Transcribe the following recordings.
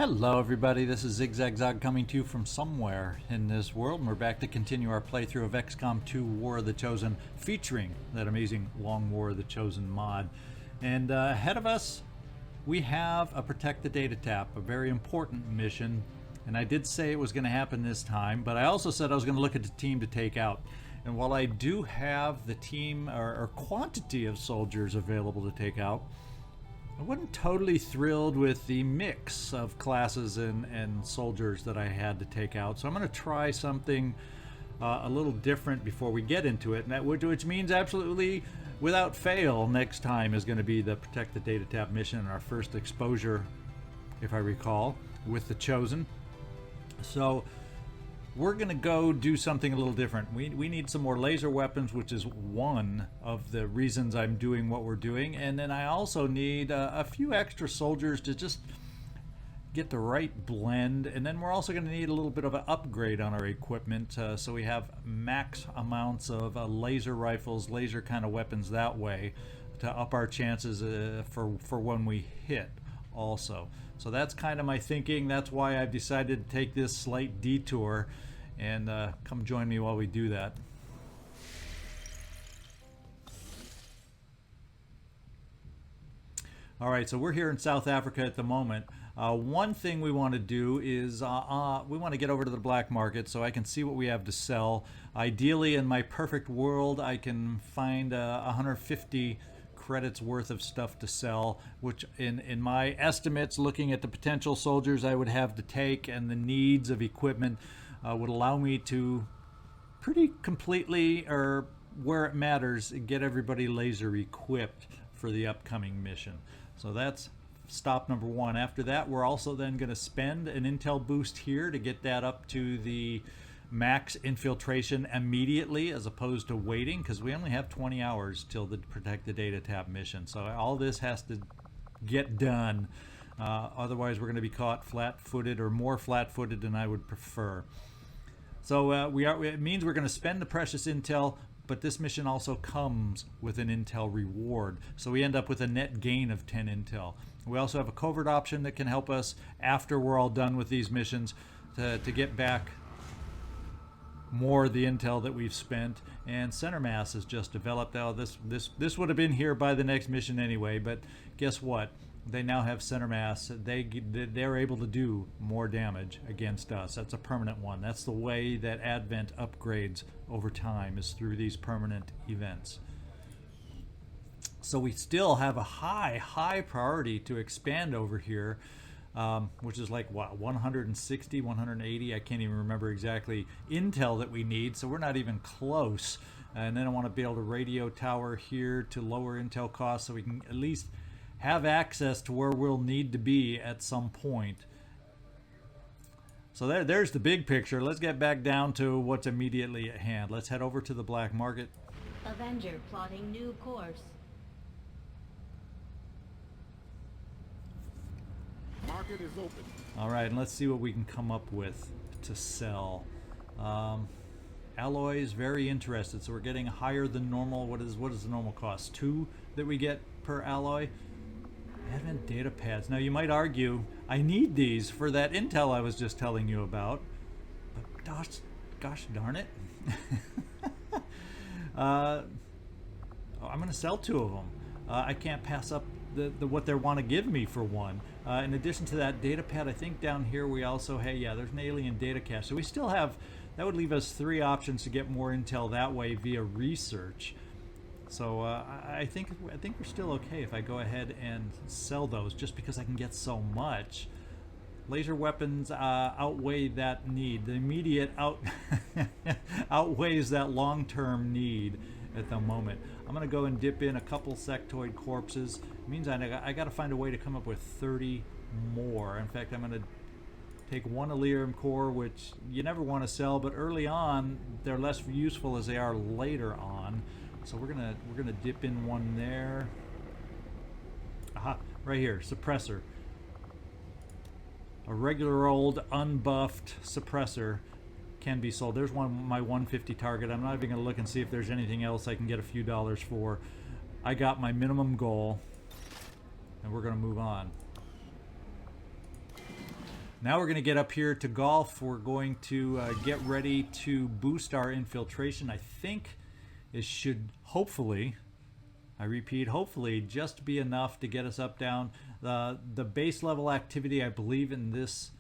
Hello everybody, this is ZigZagZog coming to you from somewhere in this world, and we're back to continue our playthrough of XCom 2 War of the Chosen, featuring that amazing Long War of the Chosen mod. And ahead of us, we have a Protect the Data Tap, a very important mission, and I did say it was going to happen this time, but I also said I was going to look at the team to take out. And while I do have the team, or quantity of soldiers available to take out, I wasn't totally thrilled with the mix of classes and soldiers that I had to take out, so I'm going to try something a little different before we get into it, and that, which means absolutely without fail next time is going to be the Protect the Data Tap mission, our first exposure, if I recall, with the Chosen. So we're going to go do something a little different. We need some more laser weapons, which is one of the reasons I'm doing what we're doing. And then I also need a few extra soldiers to just get the right blend. And then we're also going to need a little bit of an upgrade on our equipment. So we have max amounts of laser rifles, laser kind of weapons that way to up our chances for when we hit also. So that's kind of my thinking. That's why I've decided to take this slight detour, and come join me while we do that. Alright, so we're here in South Africa at the moment. One thing we want to do is we want to get over to the black market so I can see what we have to sell. Ideally, in my perfect world, I can find 150 credits worth of stuff to sell, which in my estimates, looking at the potential soldiers I would have to take and the needs of equipment, would allow me to pretty completely, or where it matters, get everybody laser equipped for the upcoming mission. So that's stop number one. After that, we're also then going to spend an intel boost here to get that up to the max infiltration immediately, as opposed to waiting, because we only have 20 hours till the Protect the Data Tap mission. So all this has to get done. Otherwise, we're going to be caught flat-footed, or more flat-footed than I would prefer. So it means we're going to spend the precious intel, but this mission also comes with an intel reward. So we end up with a net gain of 10 intel. We also have a covert option that can help us after we're all done with these missions to get back more of the intel that we've spent. And center mass has just developed. Now this would have been here by the next mission anyway, but guess what? They now have center mass. They're able to do more damage against us. That's a permanent one. That's the way that Advent upgrades over time, is through these permanent events. So we still have a high priority to expand over here, which is like what, 160, 180, I can't even remember exactly, intel that we need, so we're not even close. And then I want to be able to radio tower here to lower intel costs, so we can at least have access to where we'll need to be at some point. So there's the big picture. Let's get back down to what's immediately at hand. Let's head over to the black market. Avenger plotting new course. Market is open. All right, and let's see what we can come up with to sell. Alloys, very interested. So we're getting higher than normal. What is the normal cost? 2 that we get per alloy. Advent data pads. Now you might argue I need these for that intel I was just telling you about, but gosh darn it. I'm going to sell 2 of them. I can't pass up what they want to give me for one. In addition to that data pad, I think down here we also have, yeah, there's an alien data cache. So we still have, that would leave us 3 options to get more intel that way via research. So I think we're still okay if I go ahead and sell those, just because I can get so much. Laser weapons outweigh that need. The immediate outweighs that long-term need at the moment. I'm going to go and dip in a couple sectoid corpses. It means I got to find a way to come up with 30 more. In fact, I'm going to take 1 Elerium core, which you never want to sell, but early on they're less useful as they are later on. So we're gonna dip in 1 there. Aha, right here, suppressor. A regular old unbuffed suppressor can be sold. There's my 150 target. I'm not even gonna look and see if there's anything else I can get a few dollars for. I got my minimum goal, and we're gonna move on. Now we're going to get up here to golf. We're going to get ready to boost our infiltration. I think it should hopefully, I repeat, hopefully just be enough to get us up down. The base level activity, I believe, in this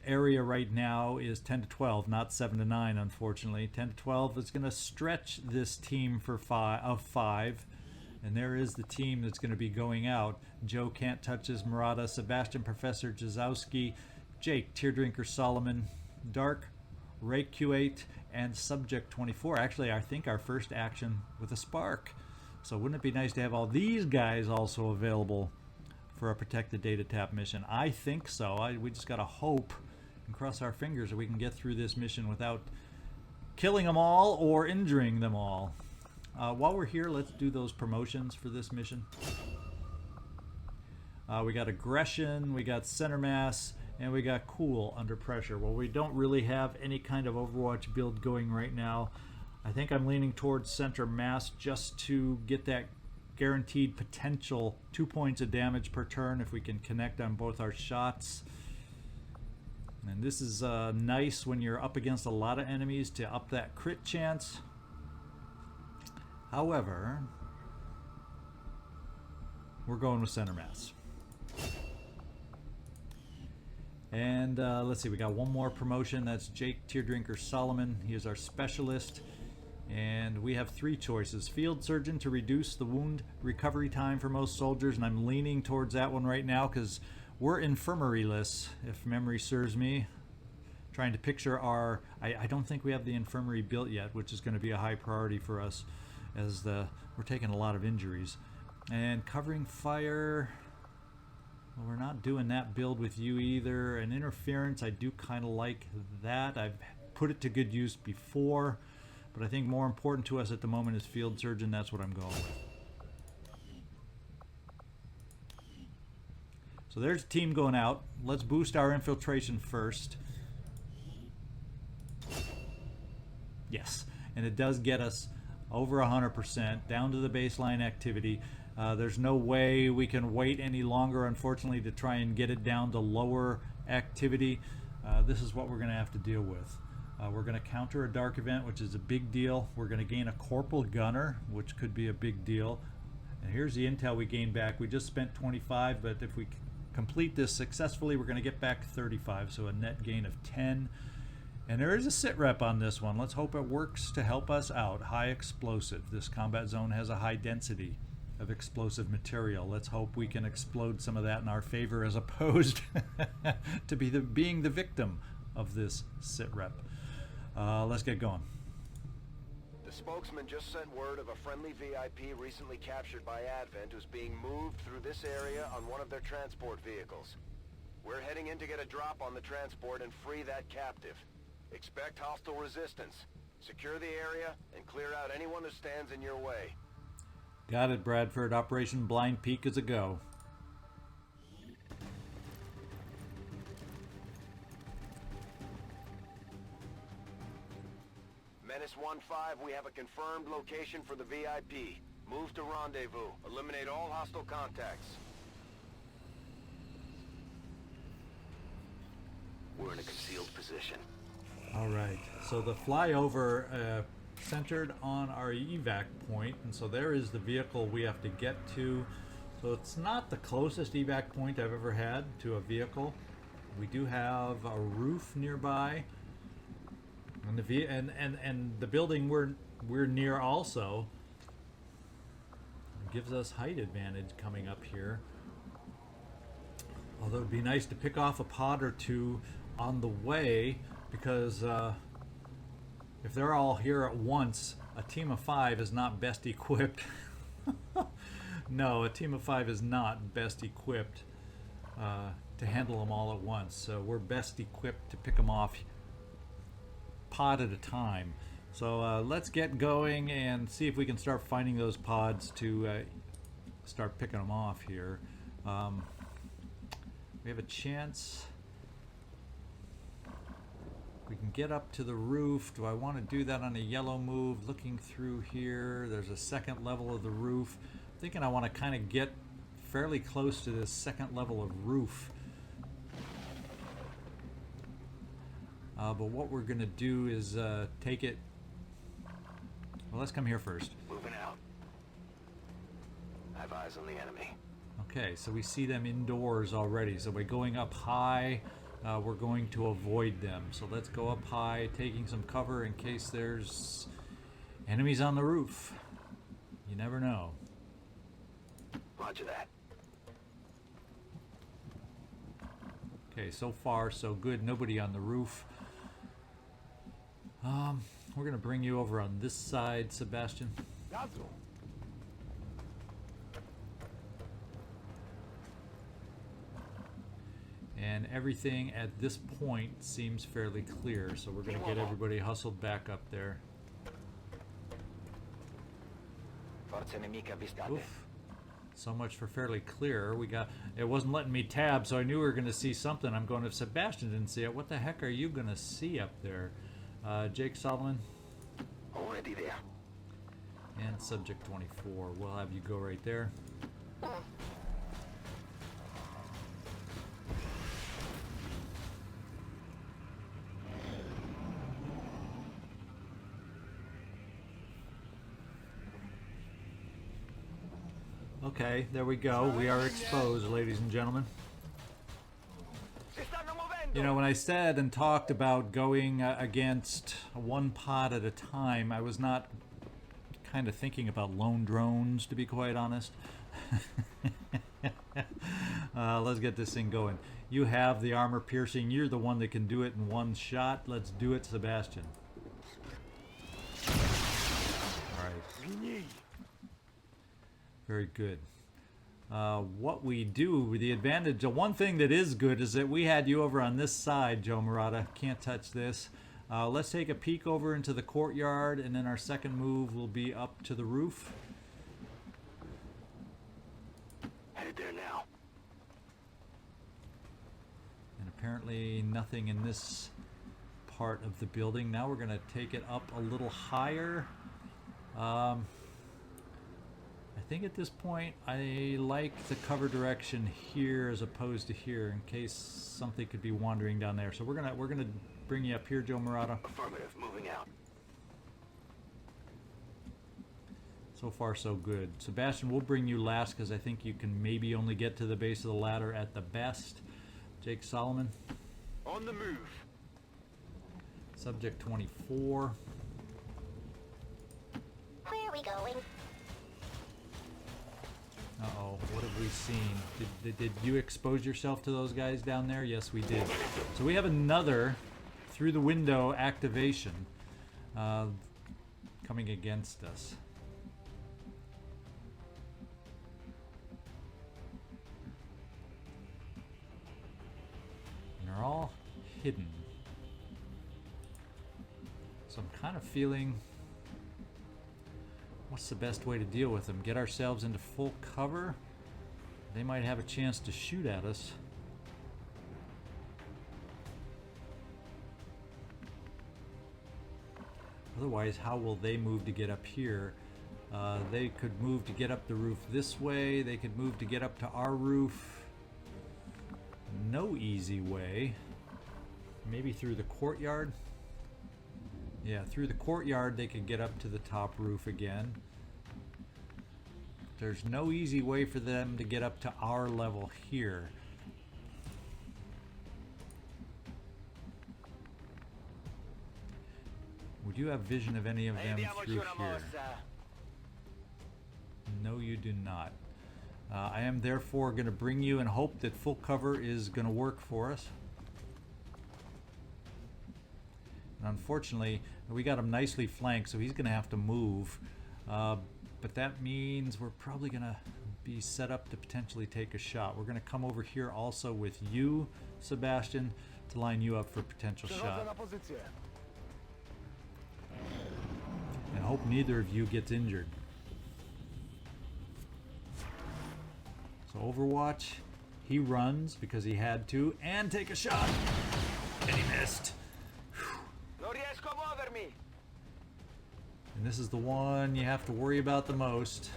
area right now is 10 to 12, not 7 to 9, unfortunately. 10 to 12 is going to stretch this team for five. And there is the team that's going to be going out. Joe Can't Touch His Marotta, Sebastian, Professor Jezowski, Jake, Teardrinker, Solomon, Dark, Ray Q8, and Subject 24. Actually, I think our first action with a spark. So wouldn't it be nice to have all these guys also available for a Protect the Data Tap mission? I think so. We just got to hope and cross our fingers that we can get through this mission without killing them all or injuring them all. While we're here, let's do those promotions for this mission. We got Aggression, we got Center Mass, and we got Cool under pressure. Well, we don't really have any kind of Overwatch build going right now. I think I'm leaning towards Center Mass just to get that guaranteed potential 2 points of damage per turn if we can connect on both our shots. And this is nice when you're up against a lot of enemies to up that crit chance. However, we're going with Center Mass. And let's see, we got one more promotion. That's Jake, Teardrinker, Solomon. He is our specialist. And we have three choices. Field Surgeon to reduce the wound recovery time for most soldiers. And I'm leaning towards that one right now because we're infirmary-less, if memory serves me. Trying to picture our... I don't think we have the infirmary built yet, which is going to be a high priority for us, as we're taking a lot of injuries. And Covering Fire, well, we're not doing that build with you either. And Interference, I do kind of like that. I've put it to good use before, but I think more important to us at the moment is Field Surgeon. That's what I'm going with. So there's a team going out. Let's boost our infiltration first. Yes, and it does get us over 100%, down to the baseline activity. There's no way we can wait any longer, unfortunately, to try and get it down to lower activity. This is what we're going to have to deal with. We're going to counter a dark event, which is a big deal. We're going to gain a Corporal Gunner, which could be a big deal. And here's the intel we gained back. We just spent 25, but if we complete this successfully, we're going to get back 35, so a net gain of 10. And there is a sit rep on this one. Let's hope it works to help us out. High explosive. This combat zone has a high density of explosive material. Let's hope we can explode some of that in our favor as opposed to being the victim of this sit rep. Let's get going. The spokesman just sent word of a friendly VIP recently captured by Advent who's being moved through this area on one of their transport vehicles. We're heading in to get a drop on the transport and free that captive. Expect hostile resistance. Secure the area and clear out anyone who stands in your way. Got it, Bradford. Operation Blind Peak is a go. Menace 1-5, we have a confirmed location for the VIP. Move to rendezvous. Eliminate all hostile contacts. We're in a concealed position. All right, so the flyover centered on our evac point, and so there is the vehicle we have to get to. So it's not the closest evac point I've ever had to a vehicle. We do have a roof nearby, and the building we're near also gives us height advantage coming up here. Although it'd be nice to pick off a pod or two on the way, because if they're all here at once, a team of 5 is not best equipped. No, a team of 5 is not best equipped to handle them all at once. So we're best equipped to pick them off pod at a time. So let's get going and see if we can start finding those pods to start picking them off here. We have a chance. We can get up to the roof. Do I want to do that on a yellow move? Looking through here, there's a second level of the roof. I'm thinking I want to kind of get fairly close to this second level of roof. But what we're going to do is take it... Well, let's come here first. Moving out. I have eyes on the enemy. Okay, so we see them indoors already. So by going up high, we're going to avoid them. So let's go up high, taking some cover in case there's enemies on the roof. You never know. Roger that. Okay, so far so good. Nobody on the roof. We're gonna bring you over on this side, Sebastian. Dazzle. And everything at this point seems fairly clear, so we're gonna get everybody hustled back up there. Forza nemica avvistate. Oof. So much for fairly clear. It wasn't letting me tab, so I knew we were gonna see something. I'm going, if Sebastian didn't see it, what the heck are you gonna see up there? Jake Solomon. Already there. And Subject 24. We'll have you go right there. Okay, there we go. We are exposed, ladies and gentlemen. You know, when I said and talked about going against one pod at a time, I was not kind of thinking about lone drones, to be quite honest. Let's get this thing going. You have the armor piercing. You're the one that can do it in one shot. Let's do it, Sebastian. All right. Very good. What we do, the advantage, the one thing that is good is that we had you over on this side, Joe Marotta. Can't touch this. Let's take a peek over into the courtyard, and then our second move will be up to the roof. Headed there now. And apparently nothing in this part of the building. Now we're going to take it up a little higher. I think at this point I like the cover direction here as opposed to here, in case something could be wandering down there. So we're gonna bring you up here, Joe Marotta. Affirmative, moving out. So far so good. Sebastian, we'll bring you last because I think you can maybe only get to the base of the ladder at the best. Jake Solomon. On the move. Subject 24. Where are we going? Uh-oh, what have we seen? Did you expose yourself to those guys down there? Yes, we did. So we have another through the window activation coming against us. And they're all hidden. So I'm kind of feeling... What's the best way to deal with them? Get ourselves into full cover? They might have a chance to shoot at us. Otherwise, how will they move to get up here? They could move to get up the roof this way. They could move to get up to our roof. No easy way. Maybe through the courtyard? Yeah, through the courtyard they could get up to the top roof again. There's no easy way for them to get up to our level here. Would you have vision of any of them through here? No, you do not. I am therefore going to bring you and hope that full cover is going to work for us. And unfortunately, we got him nicely flanked, so he's going to have to move. But that means we're probably going to be set up to potentially take a shot. We're going to come over here also with you, Sebastian, to line you up for a potential shot. And hope neither of you gets injured. So Overwatch, he runs because he had to, and take a shot. And he missed. And this is the one you have to worry about the most.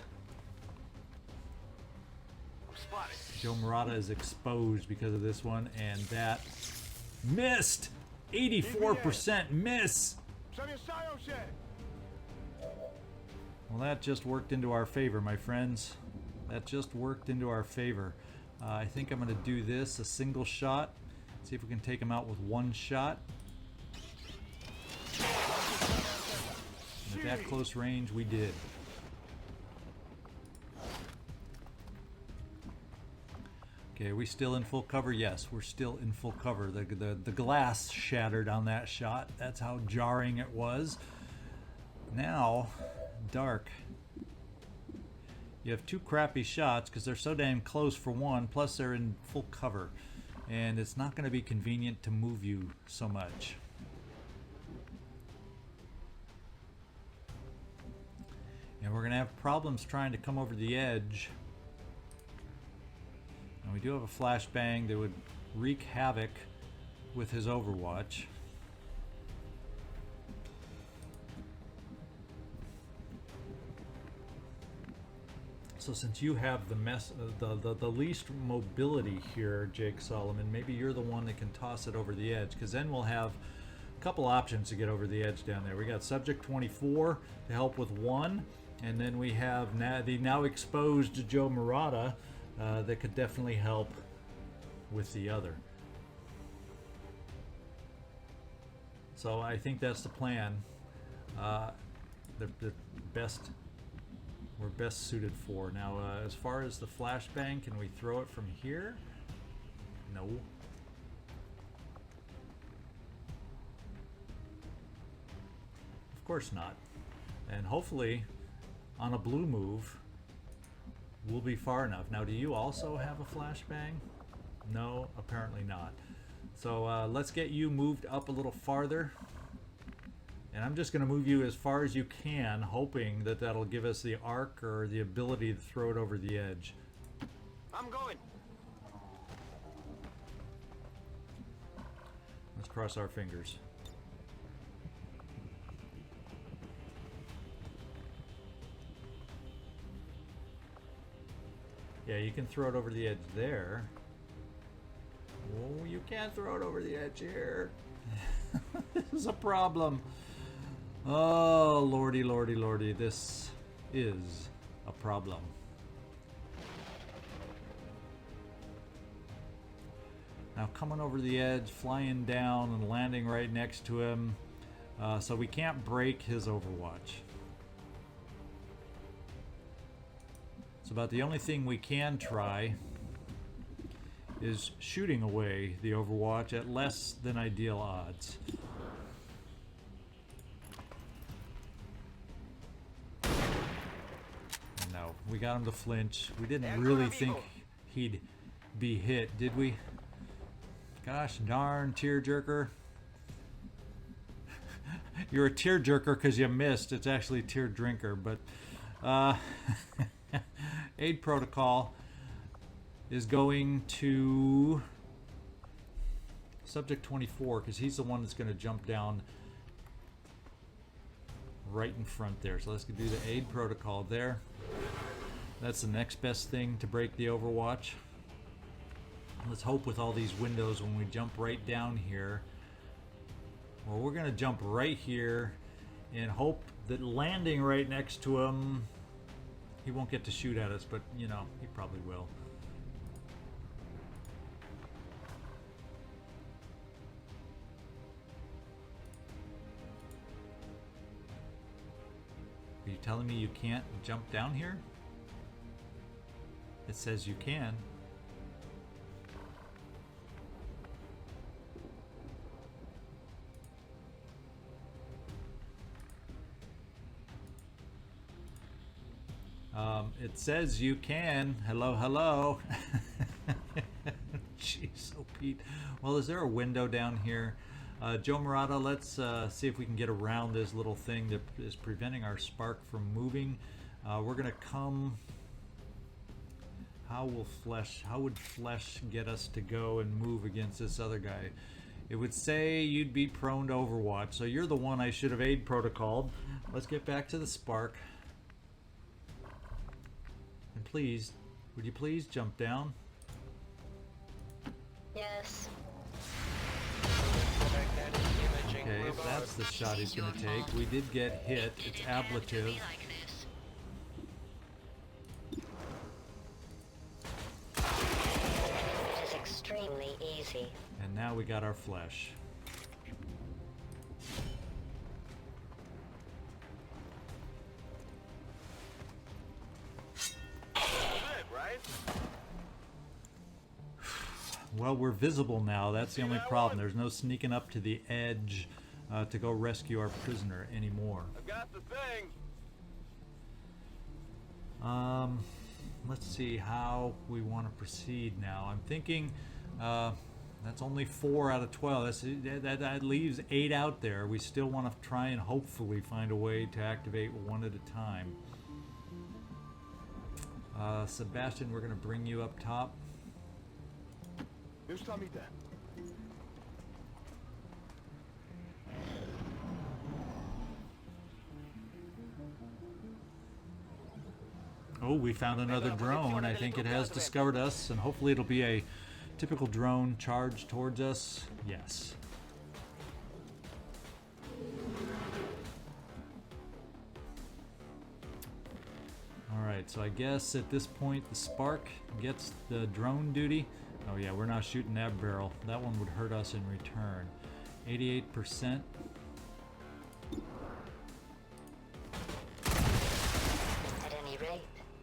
Joe Marotta is exposed because of this one, and that missed. 84% miss. Przemieszczają się! Well, that just worked into our favor, my friends. That just worked into our favor. I think I'm going to do this, a single shot. See if we can take him out with one shot. And at that close range, we did. Okay, are we still in full cover? Yes, we're still in full cover. The glass shattered on that shot. That's how jarring it was. Now, dark. You have two crappy shots because they're so damn close for one, plus they're in full cover. And it's not going to be convenient to move you so much. And we're going to have problems trying to come over the edge. And we do have a flashbang that would wreak havoc with his Overwatch. So since you have the least mobility here, Jake Solomon, maybe you're the one that can toss it over the edge, because then we'll have a couple options to get over the edge down there. We got Subject 24 to help with one, and then we have the now exposed Joe Marotta that could definitely help with the other. So I think that's the plan. The best. We're best suited for. Now, as far as the flashbang, can we throw it from here? No. Of course not. And hopefully, on a blue move, we'll be far enough. Now, do you also have a flashbang? No, apparently not. So let's get you moved up a little farther. And I'm just going to move you as far as you can, hoping that that'll give us the arc or the ability to throw it over the edge. I'm going. Let's cross our fingers. Yeah, you can throw it over the edge there. Oh, you can't throw it over the edge here. This is a problem. Oh, lordy, lordy, lordy. This is a problem. Now coming over the edge, flying down and landing right next to him. So we can't break his Overwatch. So about the only thing we can try is shooting away the Overwatch at less than ideal odds. No, we got him to flinch. We didn't really think he'd be hit, did we? Gosh darn, Tearjerker. You're a Tearjerker because you missed. It's actually Teardrinker, but aid protocol is going to Subject 24 because he's the one that's going to jump down right in front there. So let's do the aid protocol there. That's the next best thing to break the Overwatch. Let's hope with all these windows when we jump right down here. Well, we're going to jump right here and hope that landing right next to him, he won't get to shoot at us, but you know, he probably will. Are you telling me you can't jump down here? It says you can. It says you can. Hello, hello. Jeez, so Pete. Well, is there a window down here? Joe Marotta, let's see if we can get around this little thing that is preventing our spark from moving. We're gonna come. How would flesh get us to go and move against this other guy? It would say you'd be prone to Overwatch, so you're the one I should have aid protocoled. Let's get back to the spark. And please, would you please jump down? Yes. Okay, if that's the shot he's going to take. We did get hit. It's ablative. It is extremely easy. And now we got our flesh. Well, we're visible now. That's the only problem. There's no sneaking up to the edge to go rescue our prisoner anymore. I've got the thing. Let's see how we want to proceed now. I'm thinking that's only 4 out of 12. That leaves 8 out there. We still want to try and hopefully find a way to activate one at a time. Sebastian, we're going to bring you up top. Już tam idę. Oh, we found another drone. I think it has discovered us, and hopefully it'll be a typical drone charge towards us. Yes. Alright, so I guess at this point the Spark gets the drone duty. Oh yeah, we're not shooting that barrel. That one would hurt us in return. 88%. At any rate,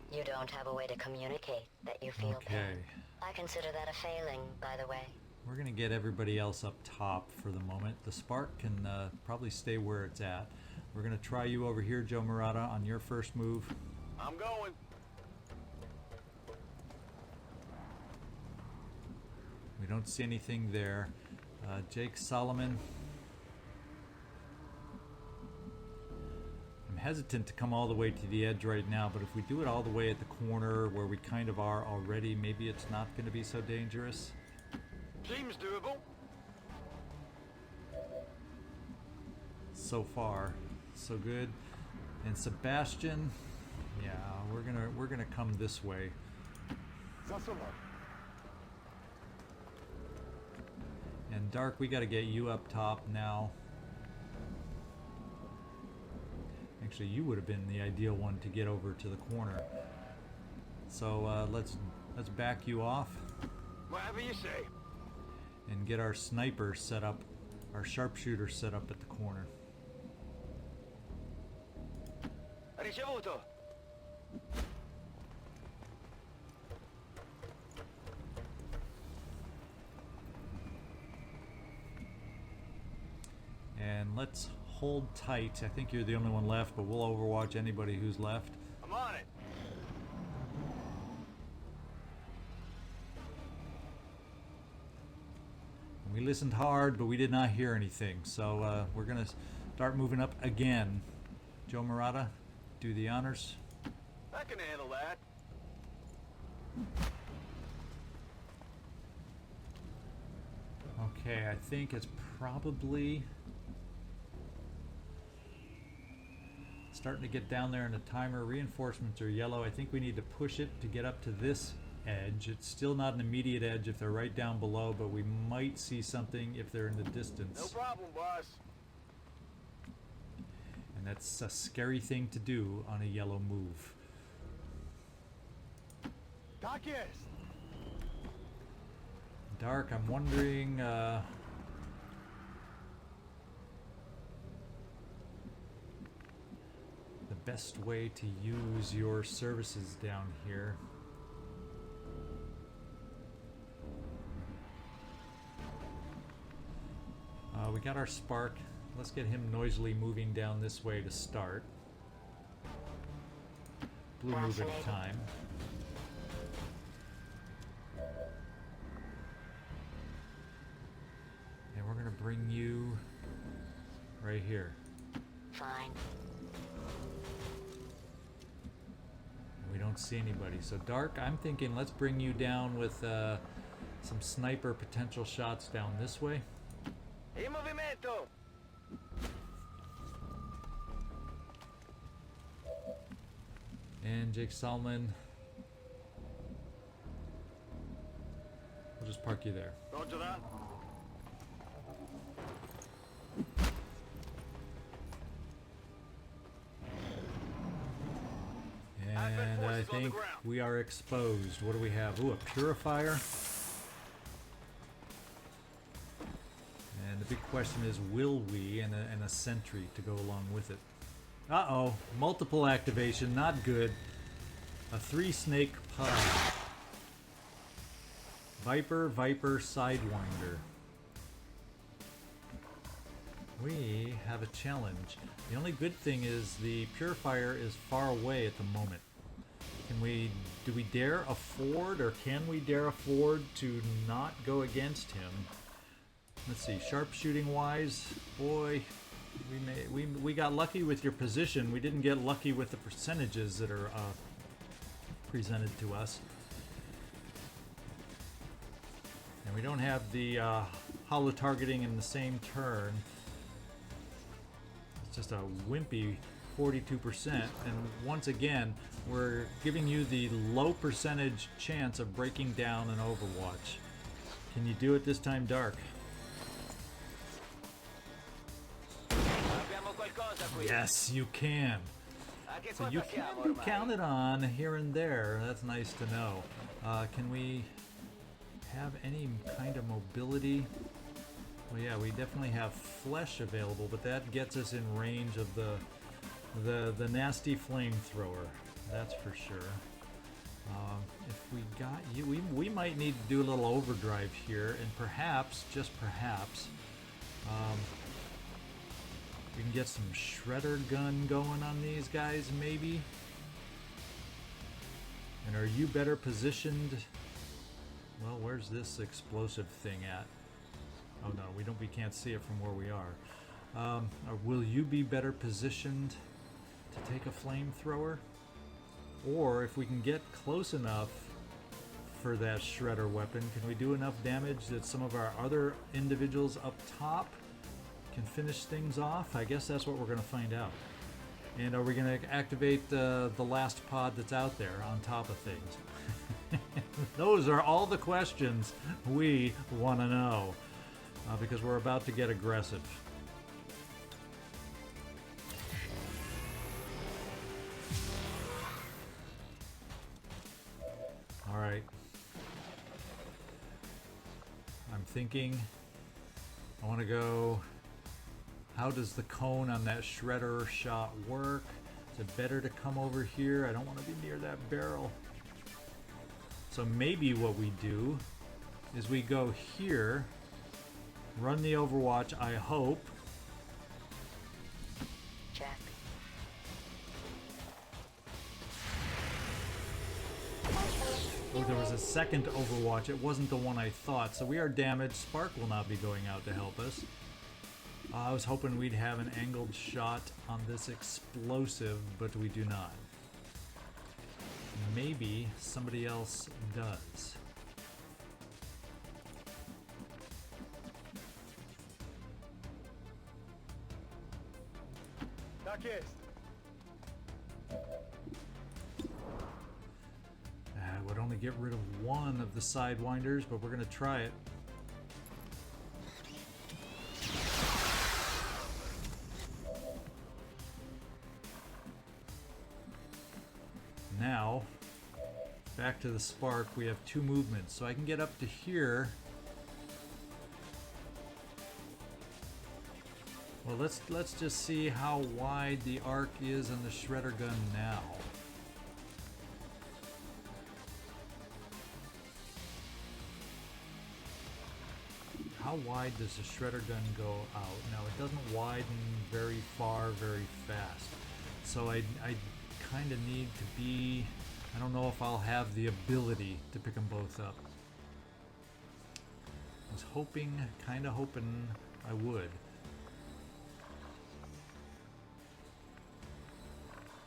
you don't have a way to communicate that you feel Okay. pain. I consider that a failing, by the way. We're going to get everybody else up top for the moment. The Spark can probably stay where it's at. We're going to try you over here, Joe Marotta, on your first move. I'm going. We don't see anything there. Jake Solomon. I'm hesitant to come all the way to the edge right now, but if we do it all the way at the corner where we kind of are already, maybe it's not going to be so dangerous. Seems doable. So far, so good. And Sebastian, yeah, we're gonna come this way. Za sobą. And Dark, we got to get you up top now. Actually, you would have been the ideal one to get over to the corner. So let's back you off Whatever you say. and get our sniper set up, our sharpshooter set up at the corner. Ricevuto. And let's hold tight. I think you're the only one left, but we'll overwatch anybody who's left. I'm on it. We listened hard, but we did not hear anything. So we're going to start moving up again. Joe Marotta, do the honors. I can handle that. Okay, I think it's probably starting to get down there in the timer. Reinforcements are yellow. I think we need to push it to get up to this edge. It's still not an immediate edge if they're right down below, but we might see something if they're in the distance. No problem, boss. And that's a scary thing to do on a yellow move. Tak jest. Dark, I'm wondering the best way to use your services down here. We got our Spark. Let's get him noisily moving down this way to start. Blue move at a time. And we're going to bring you right here. Fine. We don't see anybody. So Dark, I'm thinking let's bring you down with some sniper potential shots down this way. In movimento. And Jake Solomon, we'll just park you there. Roger that. I think we are exposed. What do we have? Ooh, a purifier. And the big question is, will we, and a sentry to go along with it. Uh-oh, multiple activation, not good. A 3-snake pod. Viper, Sidewinder. We have a challenge. The only good thing is the purifier is far away at the moment. Do we dare afford, or can we dare afford to not go against him? Let's see, sharpshooting wise, boy, we got lucky with your position. We didn't get lucky with the percentages that are presented to us. And we don't have the holo targeting in the same turn. It's just a wimpy 42%. And once again, we're giving you the low percentage chance of breaking down an Overwatch. Can you do it this time, Dark? Yes, you can. So you can be counted on here and there. That's nice to know. Can we have any kind of mobility? Well, yeah, we definitely have flesh available, but that gets us in range of the nasty flamethrower. That's for sure. If we got you, we might need to do a little overdrive here, and perhaps, just perhaps, we can get some shredder gun going on these guys, maybe. And are you better positioned? Well, where's this explosive thing at? Oh no, we can't see it from where we are. Or will you be better positioned to take a flamethrower? Or if we can get close enough for that shredder weapon, can we do enough damage that some of our other individuals up top can finish things off? I guess that's what we're going to find out. And are we going to activate the last pod that's out there on top of things? Those are all the questions we want to know, because we're about to get aggressive. All right. I'm thinking I want to go. How does the cone on that shredder shot work? Is it better to come over here? I don't want to be near that barrel. So maybe what we do is we go here, run the Overwatch, I hope. Check. Oh, there was a second Overwatch. It wasn't the one I thought. So we are damaged. Spark will not be going out to help us. I was hoping we'd have an angled shot on this explosive, but we do not. Maybe somebody else does. Tak jest. I would only get rid of one of the sidewinders, but we're going to try it. Now, back to the spark, we have two movements, so I can get up to here. Well, let's just see how wide the arc is on the shredder gun now. How wide does the shredder gun go out? Now, it doesn't widen very far, very fast. So I kind of need to be, I don't know if I'll have the ability to pick them both up. I was hoping, kind of hoping I would.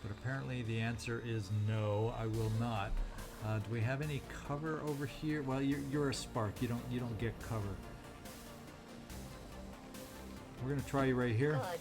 But apparently the answer is no, I will not. Do we have any cover over here? Well, you're a spark. You don't get cover. We're gonna try you right here. Good.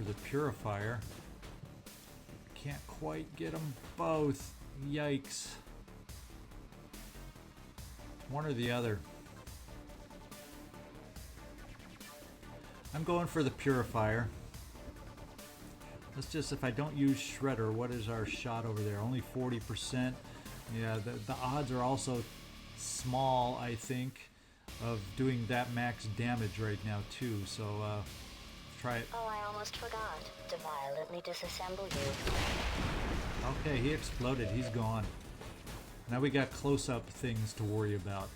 for the purifier. Can't quite get them both. Yikes. One or the other. I'm going for the purifier. Let's just, if I don't use Shredder, what is our shot over there? Only 40%. Yeah, the odds are also small, I think, of doing that max damage right now too. So try it. Oh, I almost forgot to violently disassemble you. Okay, he exploded. He's gone. Now we got close-up things to worry about.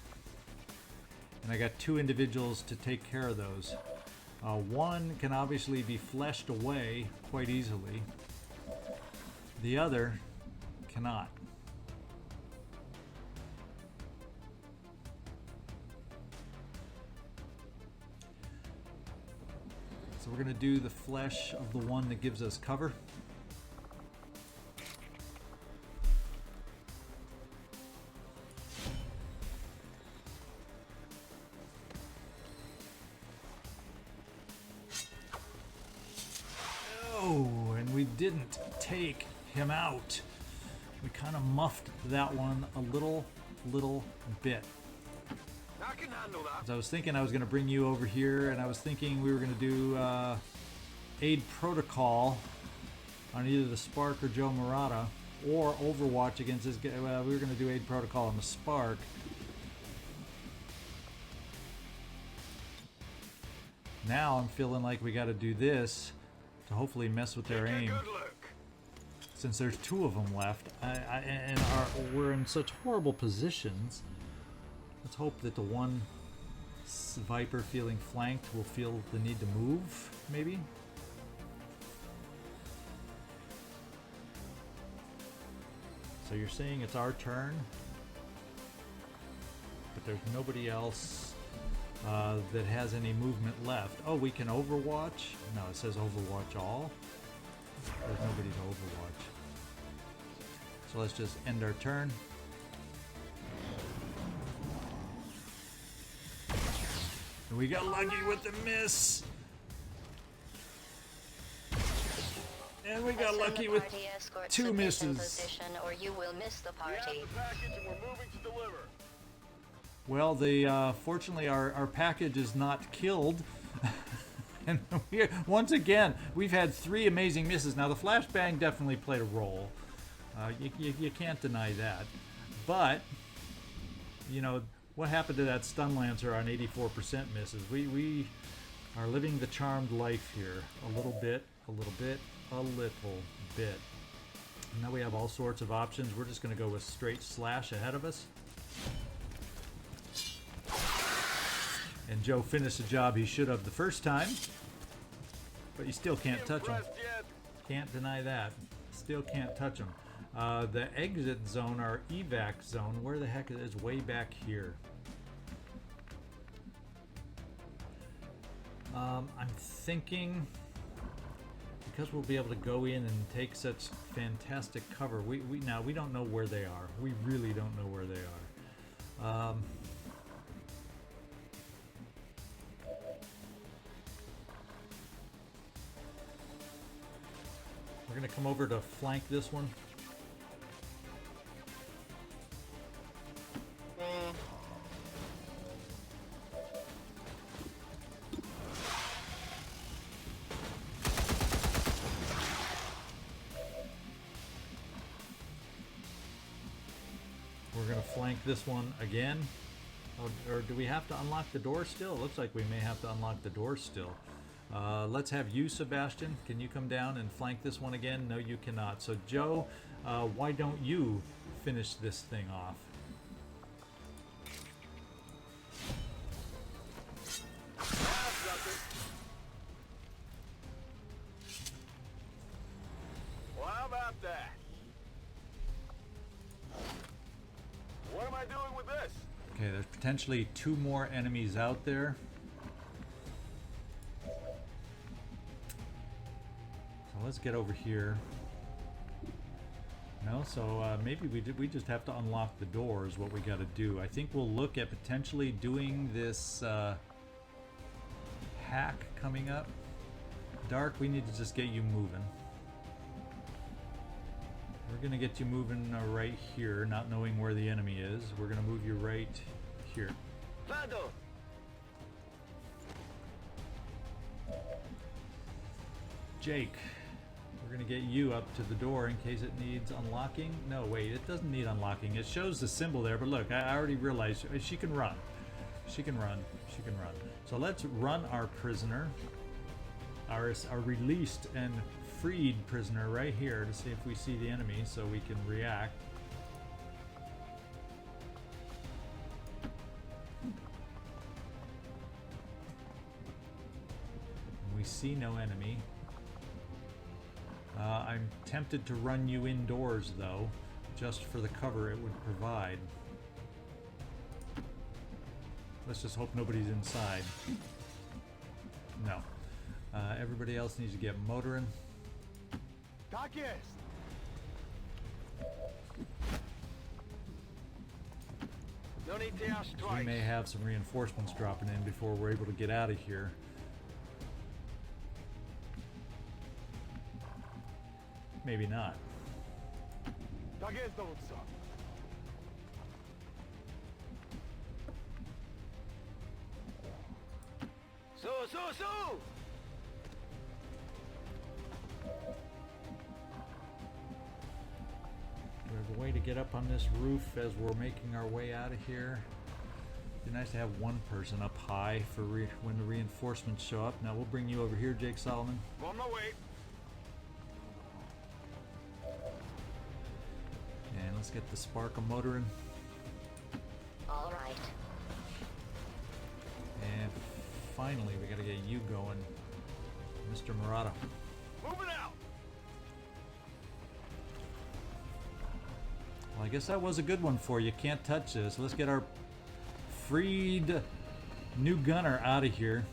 And I got 2 individuals to take care of those. One can obviously be fleshed away quite easily. The other cannot. So we're going to do the flesh of the one that gives us cover. Oh, and we didn't take him out. We kind of muffed that one a little bit. I can handle that. 'Cause I was thinking I was going to bring you over here, and I was thinking we were going to do aid protocol on either the Spark or Joe Marotta, or Overwatch against this guy. Well, we were going to do aid protocol on the Spark. Now I'm feeling like we got to do this to hopefully mess with their aim. Good look. Since there's 2 of them left, and we're in such horrible positions. Let's hope that the one Viper feeling flanked will feel the need to move, maybe? So you're saying it's our turn, but there's nobody else that has any movement left. Oh, we can Overwatch? No, it says Overwatch all. There's nobody to Overwatch. So let's just end our turn. And we got lucky with the miss. And we got lucky with 2 misses. Or you will miss the We have party. the package and we're moving to deliver. Well, fortunately our package is not killed. And once again, we've had 3 amazing misses. Now the flashbang definitely played a role. You can't deny that. But, you know, what happened to that stun lancer on 84% misses? We are living the charmed life here. A little bit, a little bit, a little bit. And now we have all sorts of options. We're just going to go with straight slash ahead of us. And Joe finished the job he should have the first time. But you still can't touch him. Impressed yet? Can't deny that. Still can't touch him. The exit zone, our evac zone, where the heck is it? Way back here. I'm thinking, because we'll be able to go in and take such fantastic cover, we don't know where they are. We really don't know where they are. We're gonna come over to flank this one. We're gonna flank this one again. Or do we have to unlock the door still? It looks like we may have to unlock the door still. Let's have you, Sebastian. Can you come down and flank this one again? No, you cannot. So Joe, why don't you finish this thing off? Well, how about that? What am I doing with this? Okay, there's potentially 2 more enemies out there. So let's get over here. No, so maybe we just have to unlock the door is what we got to do. I think we'll look at potentially doing this hack coming up. Dark, we need to just get you moving. We're gonna get you moving right here, not knowing where the enemy is. We're gonna move you right here. Vado! Jake, we're gonna get you up to the door in case it needs unlocking. No, wait, it doesn't need unlocking. It shows the symbol there, but look, I already realized she can run. She can run. She can run. So let's run our prisoner, our released and freed prisoner right here to see if we see the enemy so we can react. We see no enemy. I'm tempted to run you indoors though, just for the cover it would provide. Let's just hope nobody's inside. No. Everybody else needs to get motoring. Tak jest! No need to ask We twice. may have some reinforcements dropping in before we're able to get out of here. Maybe not. Tak jest, dowódco. So! Do we have a way to get up on this roof as we're making our way out of here? It'd be nice to have one person up high for when the reinforcements show up. Now we'll bring you over here, Jake Solomon. On my way. And let's get the spark of motoring. All right. And finally, we gotta get you going, Mr. Marotta. Moving out! Well, I guess that was a good one for you. Can't touch this. Let's get our freed new gunner out of here.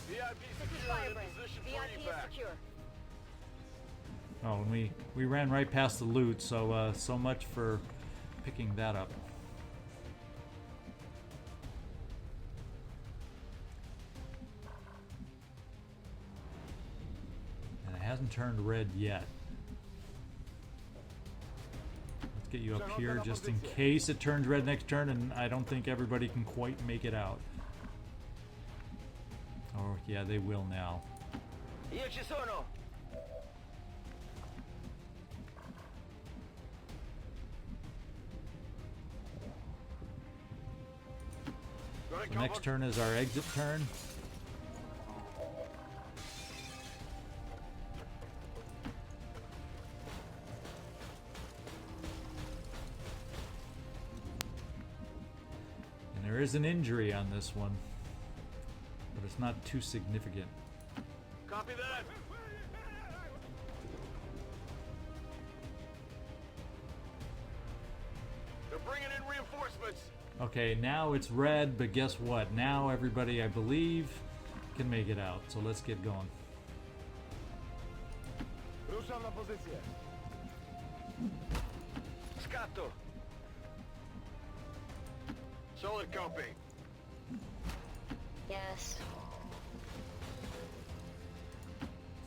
VIP secure and in position for evac. Oh, and we ran right past the loot, so so much for picking that up. And it hasn't turned red yet. Let's get you up here just in case it turns red next turn, and I don't think everybody can quite make it out. Oh, yeah, they will now. Io ci sono! The next turn is our exit turn. And there is an injury on this one, but it's not too significant. Copy that. They're bringing in reinforcements. Okay, now it's red, but guess what? Now everybody, I believe, can make it out. So let's get going. Ruszam na pozycję. Scatto! Solid copy. Yes.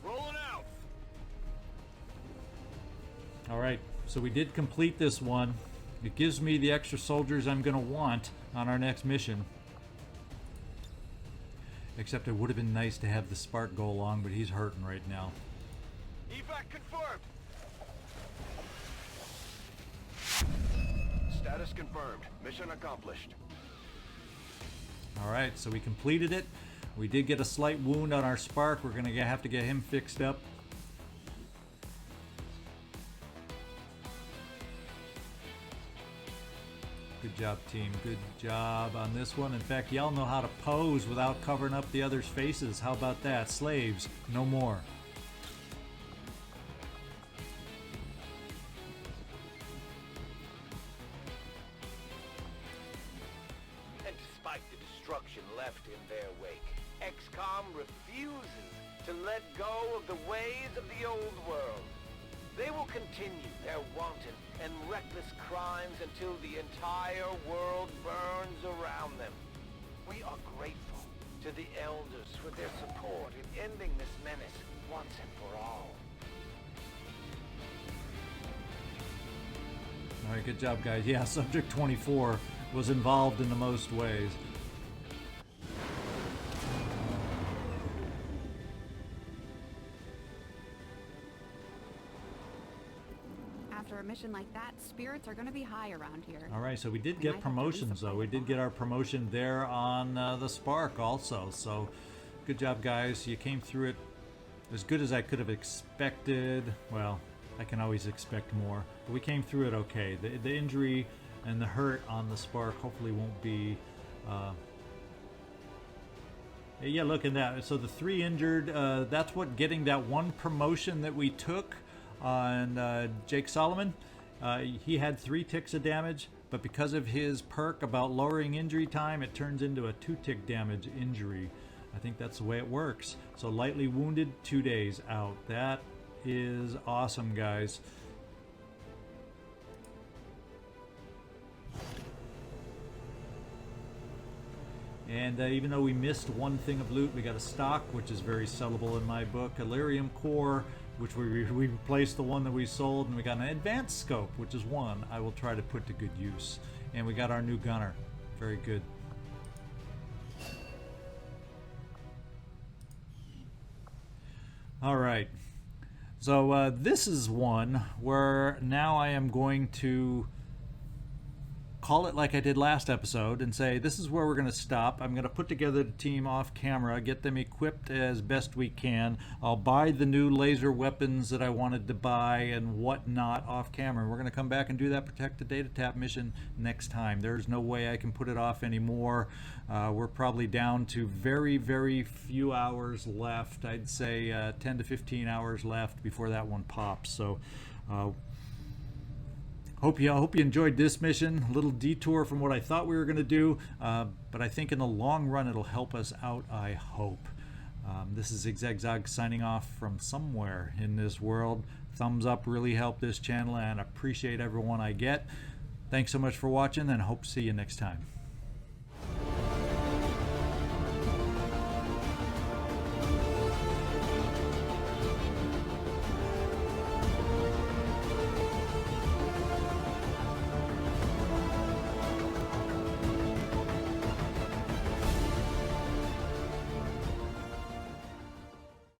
Rolling out. All right, so we did complete this one. It gives me the extra soldiers I'm going to want on our next mission. Except it would have been nice to have the Spark go along, but he's hurting right now. Evac confirmed. Status confirmed. Mission accomplished. All right, so we completed it. We did get a slight wound on our Spark. We're going to have to get him fixed up. Good job, team. Good job on this one. In fact, y'all know how to pose without covering up the others' faces. How about that? Slaves, no more. And despite the destruction left in their wake, XCom refuses to let go of the ways of the old world. They will continue their wanton and reckless crimes until the entire world burns around them. We are grateful to the Elders for their support in ending this menace once and for all. All right, good job, guys. Yeah, Subject 24 was involved in the most ways. After a mission like that, spirits are going to be high around here. All right, so we did We get might have to promotions, though. We did get our promotion there on the Spark also. So good job, guys. You came through it as good as I could have expected. Well, I can always expect more. But we came through it okay. The injury and the hurt on the Spark hopefully won't be... yeah, look at that. So the 3 injured, that's what getting that 1 promotion that we took on Jake Solomon. He had 3 ticks of damage, but because of his perk about lowering injury time, it turns into a 2-tick damage injury. I think that's the way it works. So lightly wounded, 2 days out. That is awesome, guys. And even though we missed 1 thing of loot, we got a stock, which is very sellable in my book, Illyrium Core, which we replaced the one that we sold, and we got an advanced scope, which is 1 I will try to put to good use. And we got our new gunner. Very good. All right. So this is one where now I am going to call it like I did last episode and say this is where we're going to stop. I'm going to put together the team off camera, get them equipped as best we can. I'll buy the new laser weapons that I wanted to buy and whatnot off camera. We're going to come back and do that Protect the Data Tap mission next time. There's no way I can put it off anymore. We're probably down to very, very few hours left. I'd say 10 to 15 hours left before that one pops. So Hope you enjoyed this mission. A little detour from what I thought we were going to do, but I think in the long run it'll help us out, I hope. This is ZigZagZog signing off from somewhere in this world. Thumbs up really help this channel, and appreciate everyone I get. Thanks so much for watching, and hope to see you next time.